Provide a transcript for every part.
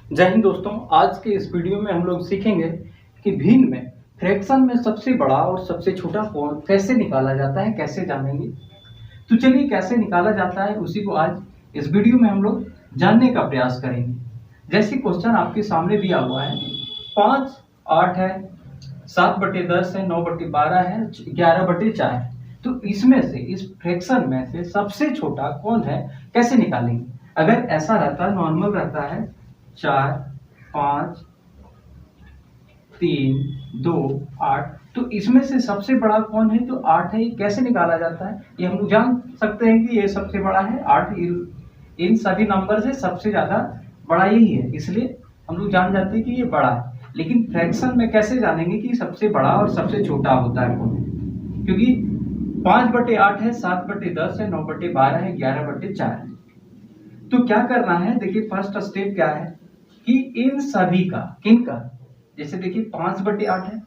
जय हिंद दोस्तों। आज के इस वीडियो में हम लोग सीखेंगे कि भिन्न में फ्रैक्शन में सबसे बड़ा और सबसे छोटा कोण कैसे निकाला जाता है, कैसे जानेंगे। तो चलिए कैसे निकाला जाता है उसी को आज इस वीडियो में हम लोग जानने का प्रयास करेंगे। जैसे क्वेश्चन आपके सामने दिया हुआ है, 5 8 है, 7/10 है, 9/12 है, 11/4 है। तो इसमें से इस फ्रैक्शन में से सबसे छोटा कौन है, कैसे निकालेंगे। अगर ऐसा रहता है, नॉर्मल रहता है 4 5 3 2 8, तो इसमें से सबसे बड़ा कौन है, तो 8 है। ये कैसे निकाला जाता है, ये हम लोग जान सकते हैं कि ये सबसे बड़ा है 8। इन सभी नंबर से सबसे ज्यादा बड़ा यही है, इसलिए हम लोग जान जाते हैं कि ये बड़ा है। लेकिन फ्रैक्शन में कैसे जानेंगे कि सबसे बड़ा और सबसे छोटा होता है कौन, क्योंकि 5/8 है, 7/10 है, 9/12 है, 11/4 है। तो क्या करना है, देखिए फर्स्ट स्टेप क्या है कि इन सभी का, किनका, जैसे देखिए 5/8 है,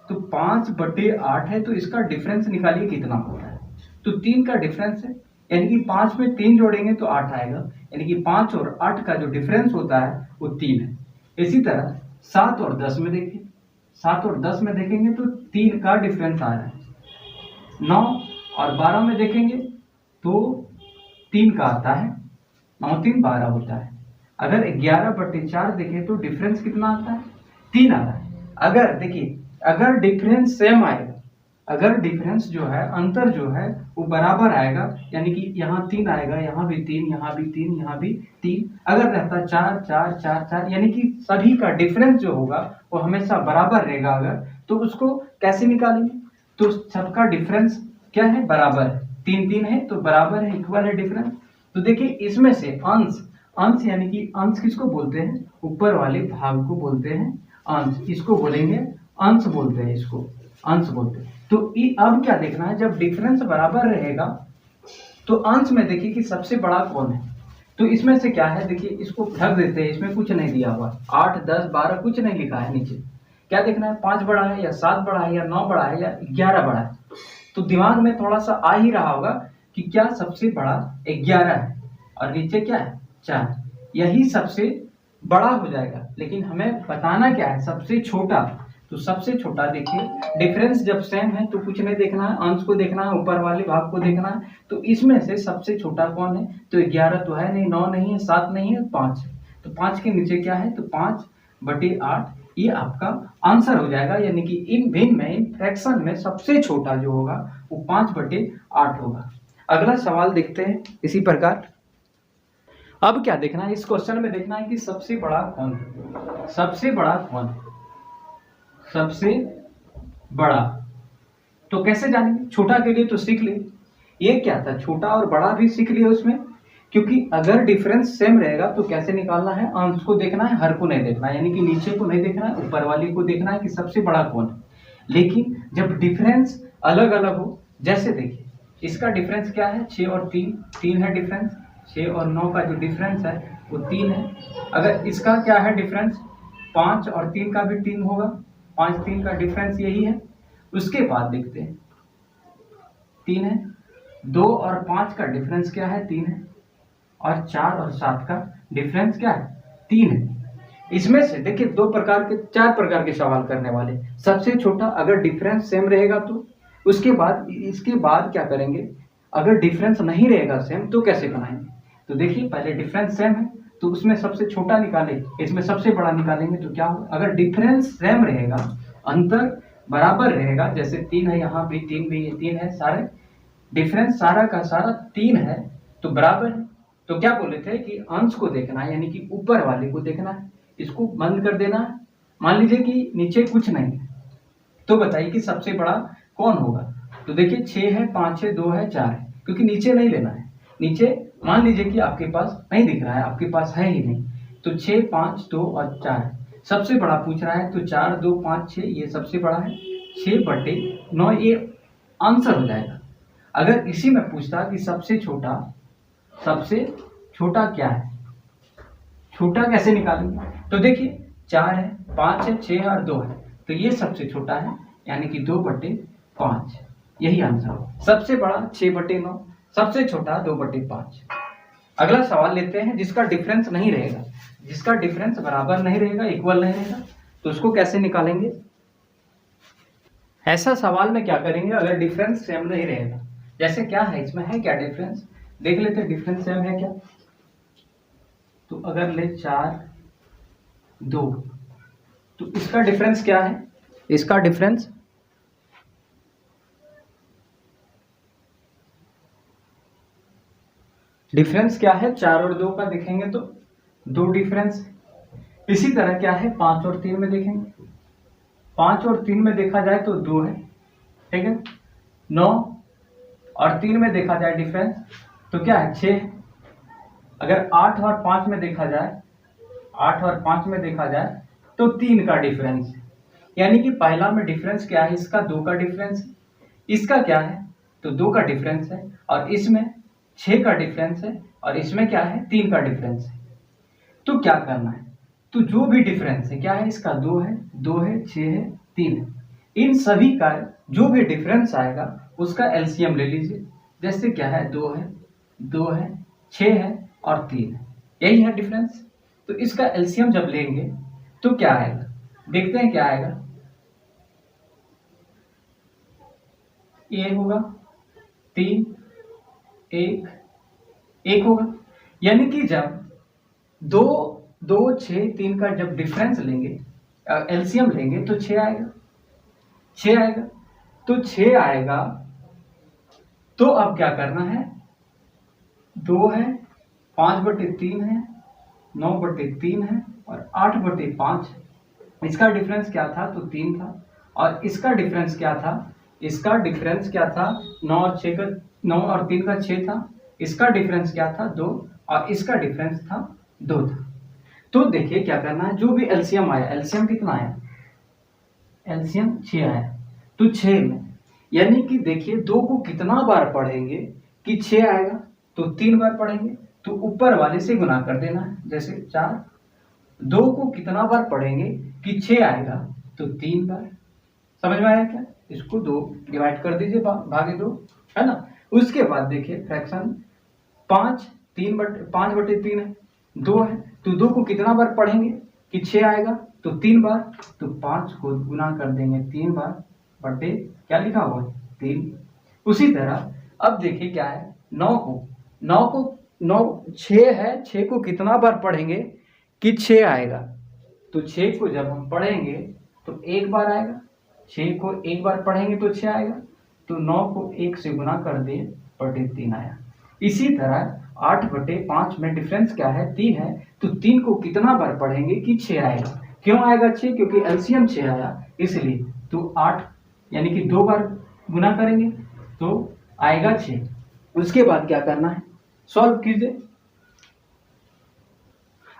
तो 5/8 है, तो इसका डिफरेंस निकालिए कितना होता है। तो 3 का डिफरेंस है, यानी कि 5 में 3 जोड़ेंगे तो 8 आएगा, यानी कि 5 और 8 का जो डिफरेंस होता है वो 3 है। इसी तरह 7 और 10 में देखिए, 7 और 10 में देखेंगे तो 3 का डिफरेंस आ रहा है। 9 और 12 में देखेंगे तो 3 का आता है, 9 3 12 होता है। अगर 11/4 देखें तो डिफरेंस कितना आता है, 3 आता है। अगर देखिए, अगर डिफरेंस सेम आएगा, अगर डिफरेंस जो है, अंतर जो है वो बराबर आएगा, यानी कि यहाँ 3 आएगा, यहाँ भी 3, यहाँ भी 3, यहाँ भी 3। अगर रहता 4 4 4 4, यानी कि सभी का डिफरेंस जो होगा वो हमेशा बराबर रहेगा। अगर तो उसको कैसे निकालेंगे, तो सबका डिफरेंस क्या है, बराबर है। 3 3 है तो बराबर है, इक्वल है डिफरेंस। तो देखिए इसमें से अंश, अंश यानी कि अंश किसको बोलते हैं, ऊपर वाले भाग को बोलते हैं अंश, इसको बोलेंगे अंश बोलते हैं, इसको अंश बोलते हैं। तो अब क्या देखना है, जब डिफरेंस बराबर रहेगा तो अंश में देखिए कि सबसे बड़ा कौन है। तो इसमें से क्या है, देखिए इसको ढक देते हैं, इसमें कुछ नहीं दिया हुआ, 8 10 12 कुछ नहीं लिखा है नीचे। क्या देखना है, 5 बड़ा है या 7 बड़ा है या 9 बड़ा है या 11 बड़ा है। तो दिमाग में थोड़ा सा आ ही रहा होगा कि क्या सबसे बड़ा 11 है और नीचे क्या है 4, यही सबसे बड़ा हो जाएगा। लेकिन हमें बताना क्या है, सबसे छोटा। तो सबसे छोटा देखिए, डिफरेंस जब सेम है तो कुछ नहीं देखना है, अंश को देखना है, ऊपर वाले भाग को देखना है। तो इसमें से सबसे छोटा कौन है, तो 11 तो है नहीं, 9 नहीं है, 7 नहीं है, 5 है। तो 5 के नीचे क्या है, तो 5/8, ये आपका आंसर हो जाएगा। यानी कि इन भिन्न में, इन फ्रैक्शन में सबसे छोटा जो होगा वो 5/8 होगा। अगला सवाल देखते हैं इसी प्रकार। अब क्या देखना है, इस क्वेश्चन में देखना है कि सबसे बड़ा कौन है, सबसे बड़ा कौन है, सबसे बड़ा। तो कैसे जानेंगे, छोटा के लिए तो सीख ले, ये क्या था, छोटा और बड़ा भी सीख लिया उसमें। क्योंकि अगर डिफरेंस सेम रहेगा तो कैसे निकालना है, अंश को देखना है, हर को नहीं देखना है, यानी कि नीचे को नहीं देखना है, ऊपर वाले को देखना है कि सबसे बड़ा कौन है। लेकिन जब डिफरेंस अलग अलग हो, जैसे देखिए इसका डिफरेंस क्या है, 6 और 3, 3 है डिफरेंस, 6 और 9 का जो डिफरेंस है वो 3 है। अगर इसका क्या है डिफरेंस, 5 और 3 का भी 3 होगा, 5 3 का डिफरेंस यही है। उसके बाद देखते हैं 3 है, 2 और 5 का डिफरेंस क्या है, 3 है, और 4 और 7 का डिफरेंस क्या है, 3 है। इसमें से देखिए 4 प्रकार के सवाल करने वाले। सबसे छोटा, अगर डिफरेंस सेम रहेगा तो, उसके बाद इसके बाद क्या करेंगे, अगर डिफरेंस नहीं रहेगा सेम तो कैसे बनाएंगे। तो देखिए पहले डिफरेंस सेम है तो उसमें सबसे छोटा निकाले, इसमें सबसे बड़ा निकालेंगे तो क्या होगा, अगर डिफरेंस सेम रहेगा, अंतर बराबर रहेगा, जैसे 3 है, यहाँ भी 3 भी है, 3 है, सारे डिफरेंस सारा का सारा 3 है तो बराबर है। तो क्या बोले थे कि अंश को देखना है, यानी कि ऊपर वाले को देखना है, इसको बंद कर देना है। मान लीजिए कि नीचे कुछ नहीं है, तो बताइए कि सबसे बड़ा कौन होगा। तो देखिए 6 है, 5 है, 2 है, 4 है, क्योंकि नीचे नहीं लेना है। नीचे मान लीजिए कि आपके पास नहीं दिख रहा है, आपके पास है ही नहीं, तो 6 5 2 और 4 है। सबसे बड़ा पूछ रहा है तो 4 2 5 6, ये सबसे बड़ा है, 6/9 ये आंसर हो जाएगा। अगर इसी में पूछता कि सबसे छोटा, सबसे छोटा क्या है, छोटा कैसे निकालेंगे। तो देखिए 4 है, 5 है, 6 है और 2 है, तो ये सबसे छोटा है, यानी कि 2/5, यही आंसर हो। सबसे बड़ा 6/9, सबसे छोटा 2/5। अगला सवाल लेते हैं जिसका डिफरेंस नहीं रहेगा, जिसका डिफरेंस बराबर नहीं रहेगा, इक्वल नहीं रहेगा, तो उसको कैसे निकालेंगे। ऐसा सवाल में क्या करेंगे अगर डिफरेंस सेम नहीं रहेगा। जैसे क्या है, इसमें है क्या डिफरेंस, देख लेते हैं डिफरेंस सेम है क्या। तो अगर ले 4 2, तो इसका डिफरेंस क्या है, इसका डिफरेंस क्या है, 4 और 2 का देखेंगे तो 2 डिफरेंस। इसी तरह क्या है 5 और 3 में देखेंगे, 5 और 3 में देखा जाए तो 2 है, ठीक है। 9 और 3 में देखा जाए डिफरेंस तो क्या है 6 है। अगर 8 और 5 में देखा जाए, 8 और 5 में देखा जाए तो 3 का डिफरेंस है। यानी कि पहला में डिफरेंस क्या है, इसका 2 का डिफरेंस है, इसका क्या है तो 2 का डिफरेंस है, और इसमें 6 का डिफरेंस है, और इसमें क्या है 3 का डिफरेंस है। तो क्या करना है, तो जो भी डिफरेंस है क्या है, इसका 2 है, 2 है, 6 है, 3 है, इन सभी का जो भी डिफरेंस आएगा उसका एलसीएम ले लीजिए। जैसे क्या है 2 है, 2 है, 6 है और 3 है, यही है डिफरेंस। तो इसका एलसीएम जब लेंगे तो क्या आएगा, देखते हैं क्या आएगा। ये होगा 3 1 1 होगा। यानी कि जब 2 2 6 3 का जब डिफरेंस लेंगे, एलसीएम लेंगे तो 6 आएगा, 6 आएगा। तो 6 आएगा तो अब क्या करना है, 2 है, 5/3 है, 9/3 है और 8/5 है। इसका डिफरेंस क्या था तो 3 था, और इसका डिफरेंस क्या था, इसका डिफरेंस क्या था 9 और 6 का 9 और 3 का 6 था, इसका डिफरेंस क्या था 2, और इसका डिफरेंस था 2 था। तो देखिए क्या करना है, जो भी एलसीएम आया, एलसीएम कितना आया, एलसीएम 6 आया। तो 6 में यानी कि देखिए 2 को कितना बार पढ़ेंगे कि 6 आएगा, तो 3 बार पढ़ेंगे, तो ऊपर वाले से गुना कर देना है। जैसे 4, 2 को कितना बार पढ़ेंगे कि 6 आएगा, तो 3 बार। समझ में आया क्या, इसको 2 डिवाइड कर दीजिए भागे 2, है ना। उसके बाद देखिए फ्रैक्शन 5/3 है, 2 है, तो 2 को कितना बार पढ़ेंगे कि 6 आएगा, तो 3 बार। तो 5 को गुना कर देंगे 3 बार बटे क्या लिखा हुआ है 3। उसी तरह अब देखिए क्या है 9 6 है, 6 को कितना बार पढ़ेंगे कि 6 आएगा, तो 6 को जब हम पढ़ेंगे तो 1 बार आएगा, 6 को 1 बार पढ़ेंगे तो 6 आएगा, तो 9 को 1 से गुना कर दिए बटे 3 आया। इसी तरह 8/5 में डिफरेंस क्या है 3 है, तो 3 को कितना बार पढ़ेंगे कि 6 आएगा। क्यों आएगा 6, क्योंकि एलसीएम 6 आया इसलिए। तो 8 यानी कि 2 बार गुना करेंगे तो आएगा 6। उसके बाद क्या करना है, सॉल्व कीजिए।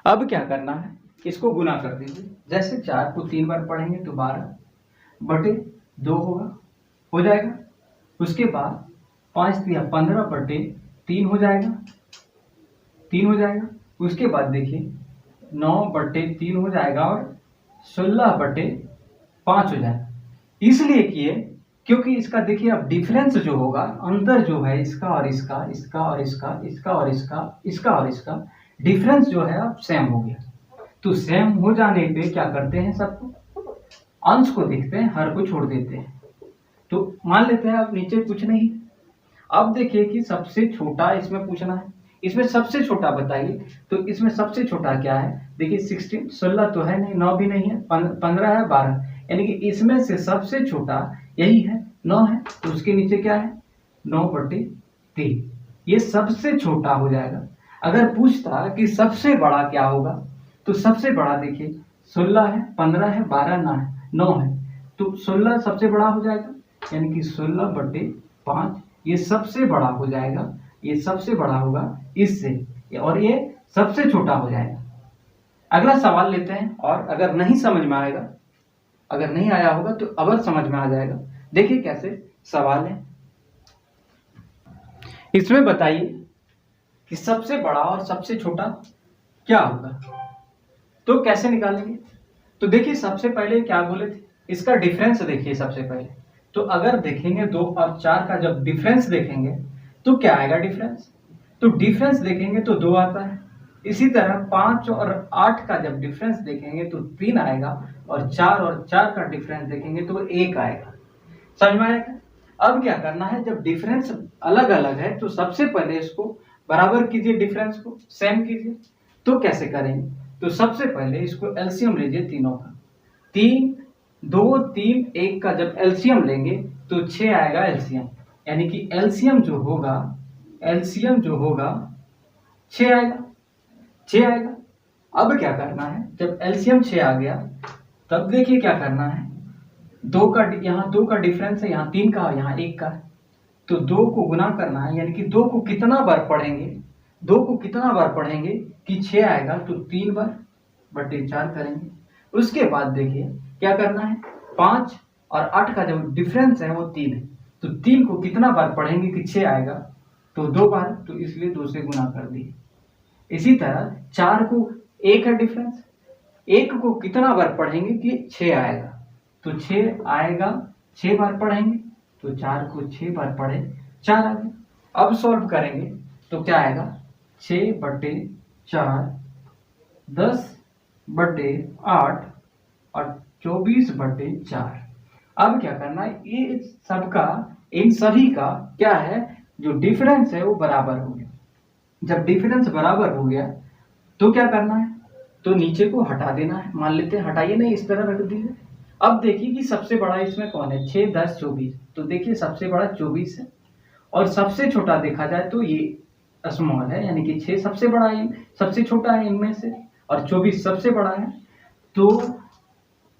अब क्या करना है, इसको गुना कर दीजिए। जैसे 4 को 3 बार पढ़ेंगे तो 12/2 होगा, हो जाएगा। उसके बाद 5 या 15/3 हो जाएगा, 3 हो जाएगा। उसके बाद देखिए 9/3 हो जाएगा और 16/5 हो जाएगा। इसलिए किए क्योंकि इसका देखिए अब डिफरेंस जो होगा, अंतर जो है इसका और इसका, इसका और इसका, इसका और इसका, इसका और इसका, डिफरेंस जो है अब सेम हो गया। तो सेम हो जाने पे क्या करते हैं, सबको अंश को देखते हैं, हर को छोड़ देते हैं। तो मान लेते हैं अब नीचे कुछ नहीं। अब देखिए कि सबसे छोटा इसमें पूछना है, इसमें सबसे छोटा बताइए। तो इसमें सबसे छोटा क्या है, देखिए 16 तो है नहीं, 9 भी नहीं है, 15 है, 12, यानी कि इसमें से सबसे छोटा यही है, 9 है। तो उसके नीचे क्या है 9/3, ये सबसे छोटा हो जाएगा। अगर पूछता कि सबसे बड़ा क्या होगा, तो सबसे बड़ा देखिए 16 है, 15 है, 12 9 है, तो 16 सबसे बड़ा हो जाएगा, यानी कि 16/5 ये सबसे बड़ा हो जाएगा। ये सबसे बड़ा होगा इससे, और ये सबसे छोटा हो जाएगा। अगला सवाल लेते हैं, और अगर नहीं समझ में आएगा, अगर नहीं आया होगा तो अब समझ में आ जाएगा। देखिए कैसे सवाल है, इसमें बताइए कि सबसे बड़ा और सबसे छोटा क्या होगा। तो कैसे निकालेंगे, तो देखिए सबसे पहले क्या बोले थे, इसका डिफरेंस देखिए सबसे पहले। तो अगर देखेंगे 2 और 4 का जब डिफरेंस देखेंगे तो क्या आएगा डिफरेंस, तो डिफरेंस देखेंगे तो 2 आता है। इसी तरह 5 और 8 का जब डिफरेंस देखेंगे तो 3 आएगा, और 4 का डिफरेंस देखेंगे तो 1 आएगा। समझ में आएगा? अब क्या करना है, जब डिफरेंस अलग अलग है तो सबसे पहले इसको बराबर कीजिए, डिफरेंस को सेम कीजिए। तो कैसे करेंगे, तो सबसे पहले इसको एलसीएम लीजिए तीनों का। 3 2 3 1 का जब एलसीएम लेंगे तो 6 आएगा एलसीएम, यानी कि एलसीएम जो होगा 6 आएगा। अब क्या करना है, जब एलसीएम 6 आ गया तब देखिए क्या करना है, यहाँ 2 का डिफरेंस है, यहाँ 3 का, यहाँ 1 का है, तो 2 को गुना करना है, यानी कि 2 को कितना बार पढ़ेंगे कि 6 आएगा, तो 3 बार बटे 4 करेंगे। उसके बाद देखिए क्या करना है, 5 और 8 का जो डिफरेंस है वो 3 है, तो 3 को कितना बार पढ़ेंगे कि 6 आएगा, तो 2 बार, तो इसलिए 2 से गुना कर दिए। इसी तरह 4 को 1 है डिफरेंस, 1 को कितना बार पढ़ेंगे कि 6 आएगा, तो 6 आएगा, 6 बार पढ़ेंगे, तो 4 को 6 बार पढ़े, 4 आ गया। अब सॉल्व करेंगे तो क्या आएगा, 6 बटे 4 10 बटे 8 और 24 बटे 4। अब क्या करना है, ये सबका, इन सभी का क्या है, जो डिफरेंस है वो बराबर हो गया। जब डिफरेंस बराबर हो गया तो क्या करना है, तो नीचे को हटा देना है। मान लेते हैं, हटाइए नहीं, इस तरह रख दीजिए। अब देखिए कि सबसे बड़ा इसमें कौन है, 6 10 24, तो देखिए सबसे बड़ा 24 है, और सबसे छोटा देखा जाए तो ये स्मॉल है, यानी कि 6 सबसे बड़ा है, सबसे छोटा है इनमें से, और 24 सबसे बड़ा है। तो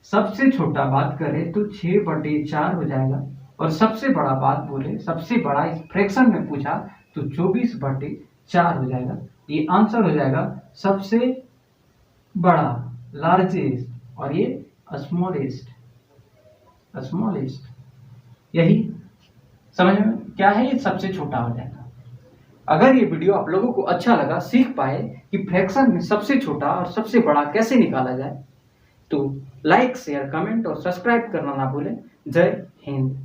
सबसे छोटा बात करें तो 6 बटे 4 हो जाएगा, और सबसे बड़ा बात बोले, सबसे बड़ा इस फ्रैक्शन में पूछा तो 24 बटे 4 हो जाएगा। ये आंसर हो जाएगा सबसे बड़ा, लार्जेस्ट, और ये स्मॉलेस्ट। यही समझ में क्या है, ये सबसे छोटा हो जाएगा। अगर ये वीडियो आप लोगों को अच्छा लगा, सीख पाए कि फ्रैक्शन में सबसे छोटा और सबसे बड़ा कैसे निकाला जाए, तो लाइक शेयर कमेंट और सब्सक्राइब करना ना भूलें। जय हिंद।